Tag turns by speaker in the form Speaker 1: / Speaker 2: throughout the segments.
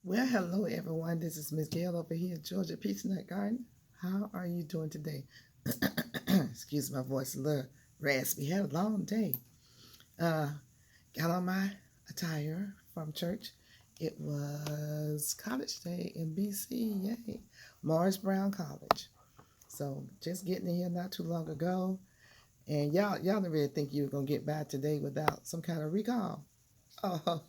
Speaker 1: Well, hello everyone. This is Miss Gail over here at Georgia Peachnut Garden. How are you doing today? Excuse my voice, a little raspy. Had a long day. Uh, got on my attire from church. It was college day in BC. Yay, Morris Brown College. So just getting in here not too long ago, and y'all didn't really think you were gonna get by today without some kind of recall. Oh,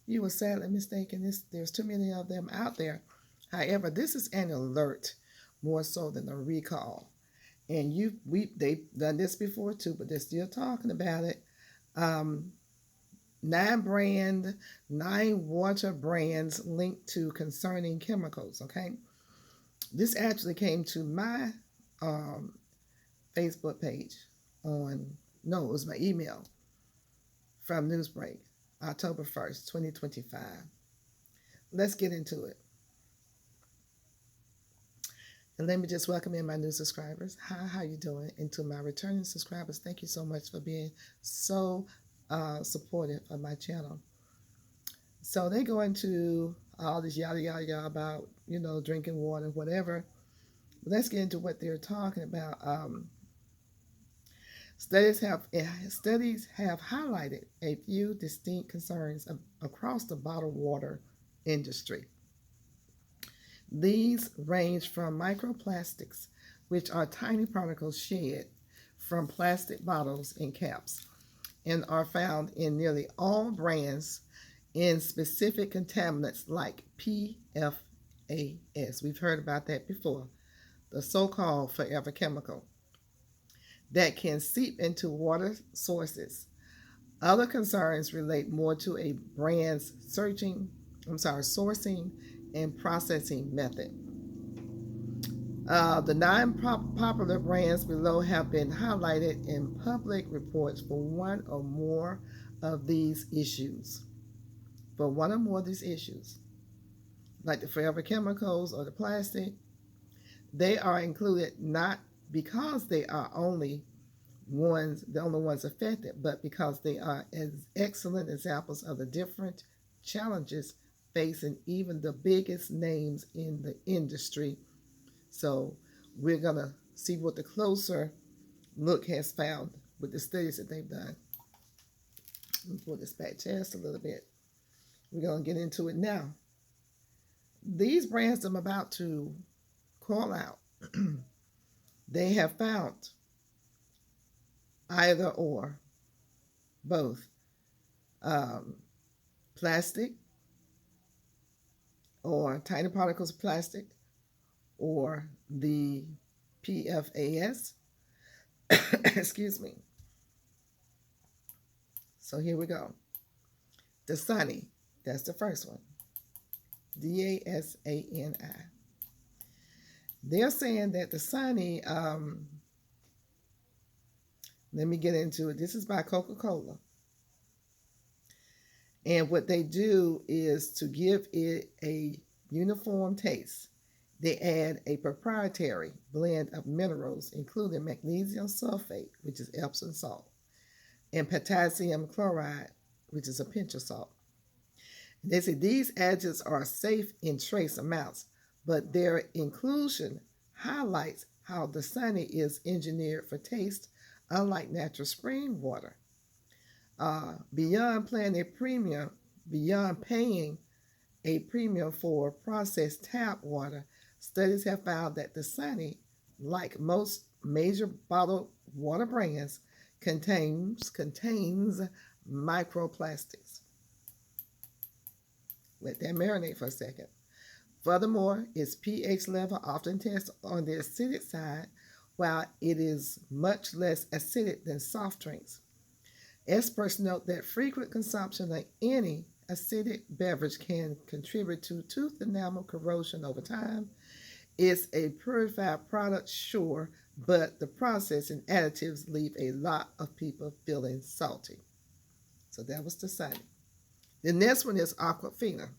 Speaker 1: you were sadly mistaken. There's too many of them out there. However, this is an alert more so than a recall. And they've done this before too, but they're still talking about it. Um, nine water brands linked to concerning chemicals. Okay, this actually came to my um, Facebook page on no, it was my email from Newsbreak, October 1st, 2025. Let's get into it. And let me just welcome in my new subscribers. Hi, how you doing? And to my returning subscribers, thank you so much for being so supportive of my channel. So they go into all this yada yada yada about drinking water, whatever. But let's get into what they're talking about. Studies have highlighted a few distinct concerns across the bottled water industry. These range from microplastics, which are tiny particles shed from plastic bottles and caps, and are found in nearly all brands in specific contaminants like PFAS. We've heard about that before, the so-called forever chemical that can seep into water sources. Other concerns relate more to a brand's sourcing and processing method. The nine popular brands below have been highlighted in public reports for one or more of these issues. Like the forever chemicals or the plastic, they are included not because they are the only ones affected, but because they are as excellent examples of the different challenges facing even the biggest names in the industry. So we're gonna see what the closer look has found with the studies that they've done. Let me pull this back just a little bit. We're gonna get into it now. These brands I'm about to call out, they have found either or, both plastic or tiny particles of plastic or the PFAS. Excuse me. So here we go. Dasani, that's the first one. Dasani. They're saying that Dasani, let me get into it. This is by Coca-Cola. And what they do is to give it a uniform taste. They add a proprietary blend of minerals, including magnesium sulfate, which is Epsom salt, and potassium chloride, which is a pinch of salt. They say these adjectives are safe in trace amounts, but their inclusion highlights how Dasani is engineered for taste, unlike natural spring water. Beyond paying a premium for processed tap water, studies have found that Dasani, like most major bottled water brands, contains microplastics. Let that marinate for a second. Furthermore, its pH level often tests on the acidic side, while it is much less acidic than soft drinks. Experts note that frequent consumption of any acidic beverage can contribute to tooth enamel corrosion over time. It's a purified product, sure, but the process and additives leave a lot of people feeling salty. So that was Dasani. The next one is Aquafina.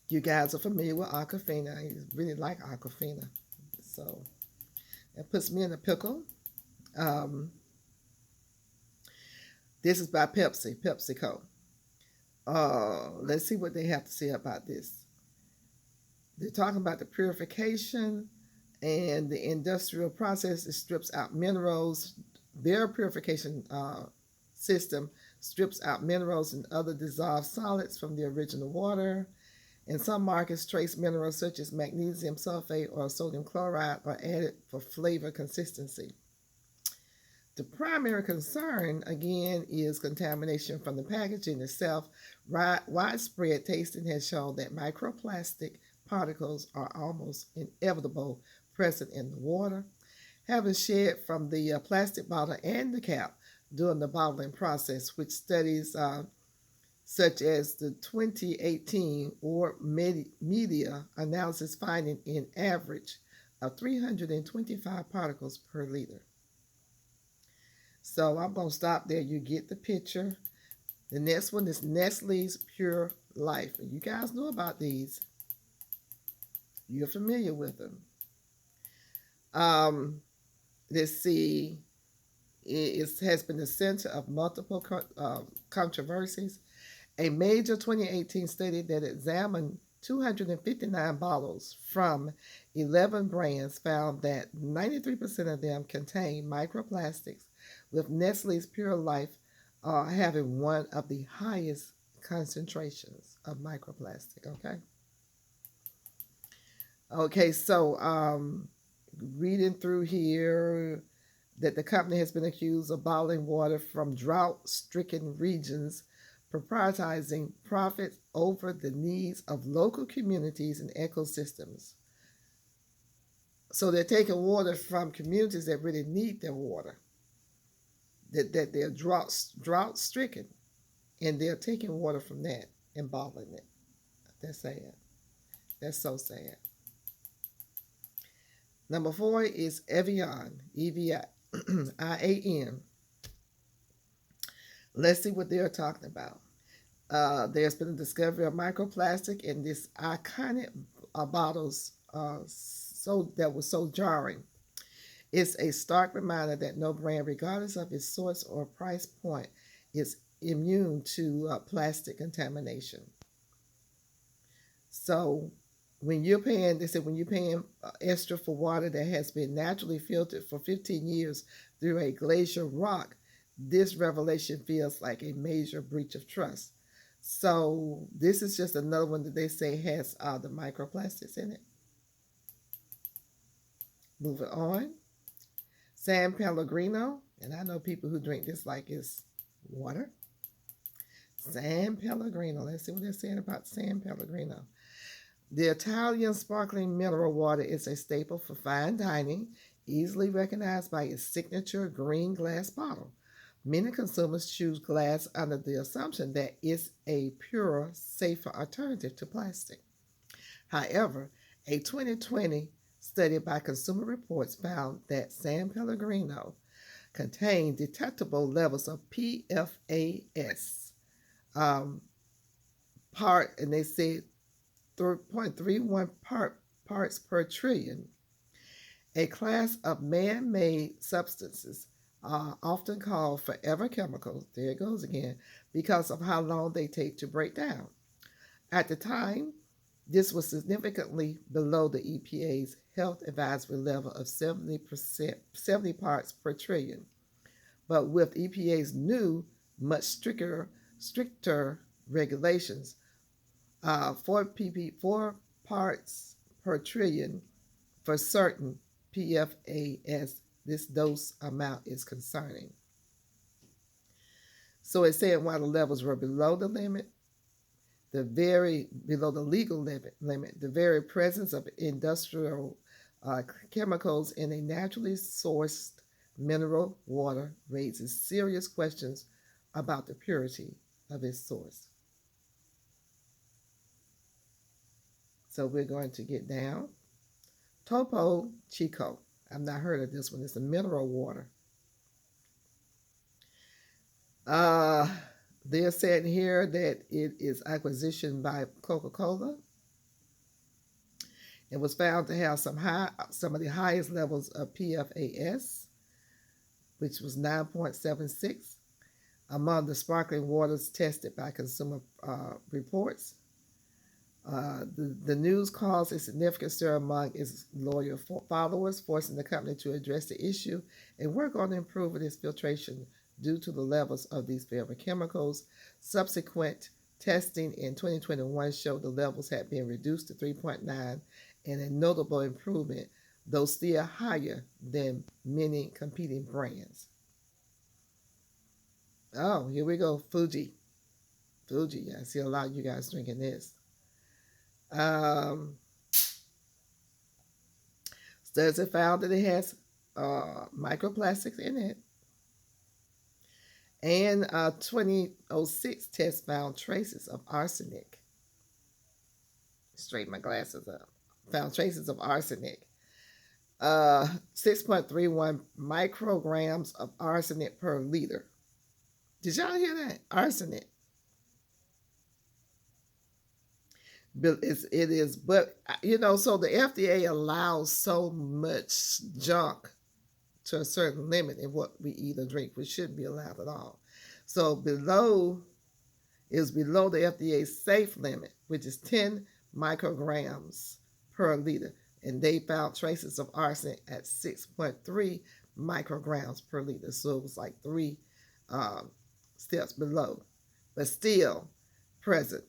Speaker 1: You guys are familiar with Aquafina. I really like Aquafina. So that puts me in a pickle. This is by PepsiCo. Let's see what they have to say about this. They're talking about the purification and the industrial process. It strips out minerals. Their purification system strips out minerals and other dissolved solids from the original water. In some markets, trace minerals such as magnesium sulfate or sodium chloride are added for flavor consistency. The primary concern, again, is contamination from the packaging itself. Widespread tasting has shown that microplastic particles are almost inevitable present in the water, having shed from the plastic bottle and the cap during the bottling process, which studies such as the 2018 or media analysis finding an average of 325 particles per liter. So I'm going to stop there. You get the picture. The next one is Nestle's Pure Life. You guys know about these. You're familiar with them. Let's see. It has been the center of multiple controversies. A major 2018 study that examined 259 bottles from 11 brands found that 93% of them contain microplastics, with Nestle's Pure Life having one of the highest concentrations of microplastic. Okay, so reading through here that the company has been accused of bottling water from drought-stricken regions, prioritizing profits over the needs of local communities and ecosystems. So they're taking water from communities that really need their water, that they're drought-stricken, and they're taking water from that and bottling it. That's sad. That's so sad. Number 4 is Evian, E-V-I-A-N. Let's see what they're talking about. There's been a discovery of microplastic in this iconic bottles that was so jarring. It's a stark reminder that no brand, regardless of its source or price point, is immune to plastic contamination. So when you're paying, they said when you're paying extra for water that has been naturally filtered for 15 years through a glacier rock, this revelation feels like a major breach of trust. So this is just another one that they say has the microplastics in it. Moving on. San Pellegrino, and I know people who drink this like it's water. San Pellegrino. Let's see what they're saying about San Pellegrino. The Italian sparkling mineral water is a staple for fine dining, easily recognized by its signature green glass bottle. Many consumers choose glass under the assumption that it's a purer, safer alternative to plastic. However, a 2020 study by Consumer Reports found that San Pellegrino contained detectable levels of PFAS, and they said 3.31 parts per trillion, a class of man-made substances often called forever chemicals, there it goes again, because of how long they take to break down. At the time, this was significantly below the EPA's health advisory level of 70 parts per trillion. But with EPA's new, much stricter regulations, 4 parts per trillion for certain PFAS, this dose amount is concerning. So it's saying while the levels were below the limit, below the legal limit, the very presence of industrial chemicals in a naturally sourced mineral water raises serious questions about the purity of its source. So we're going to get down. Topo Chico. I've not heard of this one. It's a mineral water. They're saying here that it is acquisition by Coca-Cola. It was found to have some of the highest levels of PFAS, which was 9.76. Among the sparkling waters tested by Consumer Reports, the news caused a significant stir among its loyal followers, forcing the company to address the issue and work on improving its filtration due to the levels of these forever chemicals. Subsequent testing in 2021 showed the levels had been reduced to 3.9, and a notable improvement, though still higher than many competing brands. Oh, here we go. Fuji. Fuji. I see a lot of you guys drinking this. Studies have found that it has microplastics in it. And 2006 test found traces of arsenic. Straighten my glasses up. Found traces of arsenic. 6.31 micrograms of arsenic per liter. Did y'all hear that? Arsenic. But it is, but so the FDA allows so much junk to a certain limit in what we eat or drink, which shouldn't be allowed at all. So below the FDA's safe limit, which is 10 micrograms per liter, and they found traces of arsenic at 6.3 micrograms per liter. So it was like 3 steps below, but still present,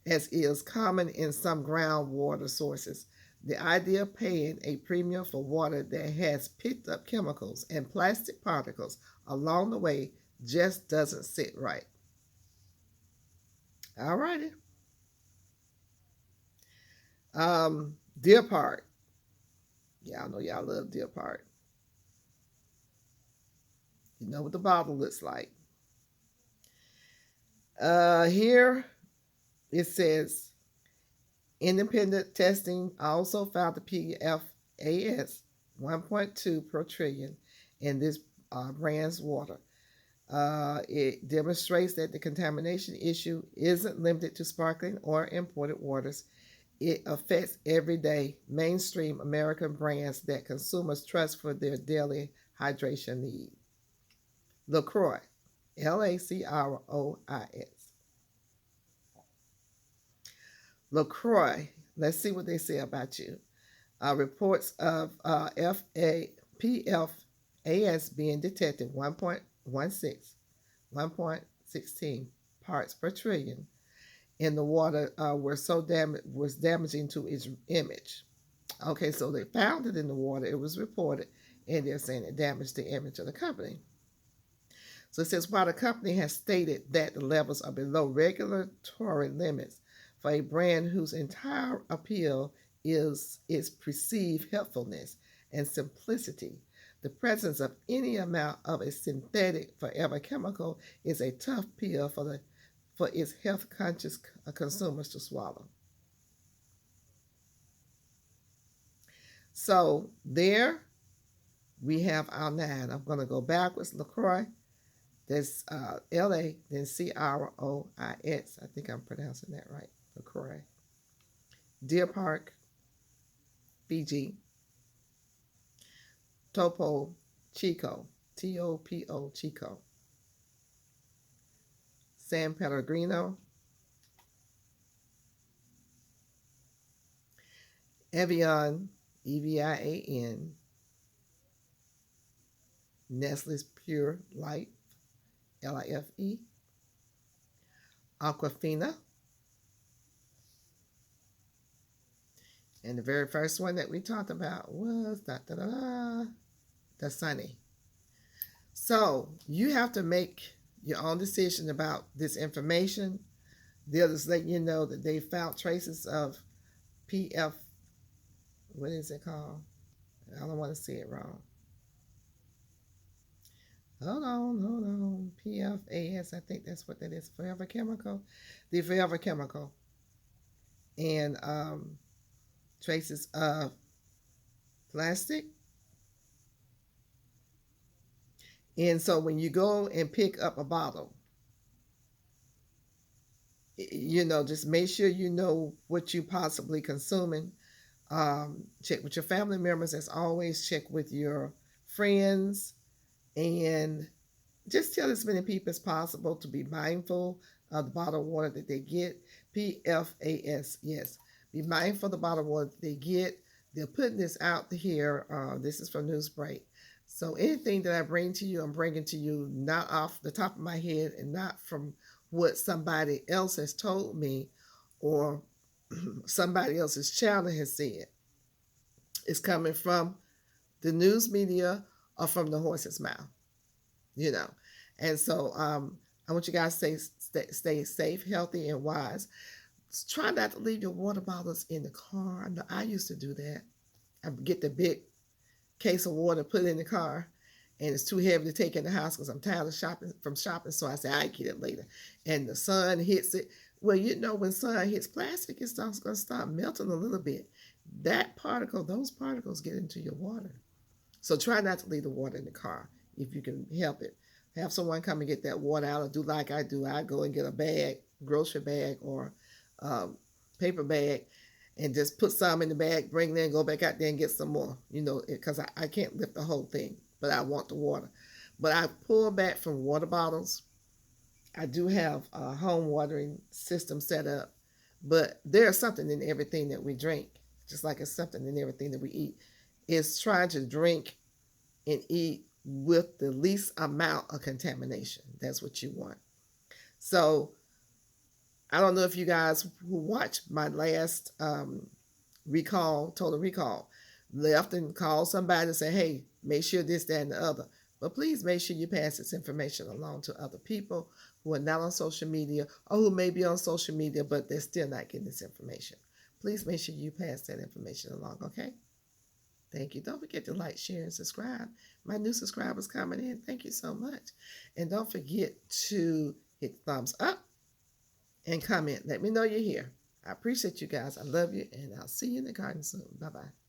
Speaker 1: as is common in some groundwater sources. The idea of paying a premium for water that has picked up chemicals and plastic particles along the way just doesn't sit right. All righty. Deer Park. Y'all know y'all love Deer Park. You know what the bottle looks like. Here it says, independent testing also found the PFAS 1.2 per trillion in this brand's water. It demonstrates that the contamination issue isn't limited to sparkling or imported waters. It affects everyday mainstream American brands that consumers trust for their daily hydration need. LaCroix, LaCroix. LaCroix, let's see what they say about you. Reports of PFAS being detected 1.16 parts per trillion in the water was damaging to its image. Okay, so they found it in the water, it was reported, and they're saying it damaged the image of the company. So it says, while the company has stated that the levels are below regulatory limits for a brand whose entire appeal is its perceived helpfulness and simplicity, the presence of any amount of a synthetic forever chemical is a tough pill for its health-conscious consumers to swallow. So there we have our 9. I'm going to go backwards. LaCroix. That's L-A, then C-R-O-I-X. I think I'm pronouncing that right. LaCroix. Deer Park, Fiji. Topo Chico, T-O-P-O Chico. San Pellegrino. Evian, E-V-I-A-N. Nestle's Pure Life, L-I-F-E. Aquafina. And the very first one that we talked about was Dasani. So you have to make your own decision about this information. They'll just let you know that they found traces of what is it called? I don't want to say it wrong. Hold on. PFAS, I think that's what that is. Forever Chemical. The Forever Chemical. And traces of plastic. And so when you go and pick up a bottle, just make sure you know what you possibly consuming. Check with your family members, as always. Check with your friends, and just tell as many people as possible to be mindful of the bottled water that they get. PFAS, yes. Be mindful of the bottled water that they get. They're putting this out here. This is from Newsbreak. So anything that I bring to you, I'm bringing to you not off the top of my head and not from what somebody else has told me or somebody else's channel has said. It's coming from the news media or from the horse's mouth, you know. And so I want you guys to stay safe, healthy, and wise. Try not to leave your water bottles in the car. I know I used to do that. I would get the big case of water, put it in the car, and it's too heavy to take in the house because I'm tired of shopping. So I say I get it later. And the sun hits it. Well, you know, when sun hits plastic, it's going to start melting a little bit. Those particles get into your water. So try not to leave the water in the car if you can help it. Have someone come and get that water out, or do like I do. I go and get a bag, grocery bag, or paper bag, and just put some in the bag, bring it in, go back out there and get some more. You know, because I can't lift the whole thing, but I want the water. But I pull back from water bottles. I do have a home watering system set up, but there's something in everything that we drink, just like it's something in everything that we eat. It's trying to drink and eat with the least amount of contamination. That's what you want. So I don't know if you guys who watched my last total recall, left and called somebody and say, hey, make sure this, that, and the other. But please make sure you pass this information along to other people who are not on social media or who may be on social media, but they're still not getting this information. Please make sure you pass that information along, okay? Thank you. Don't forget to like, share, and subscribe. My new subscribers coming in. Thank you so much. And don't forget to hit thumbs up and comment. Let me know you're here. I appreciate you guys. I love you, and I'll see you in the garden soon. Bye-bye.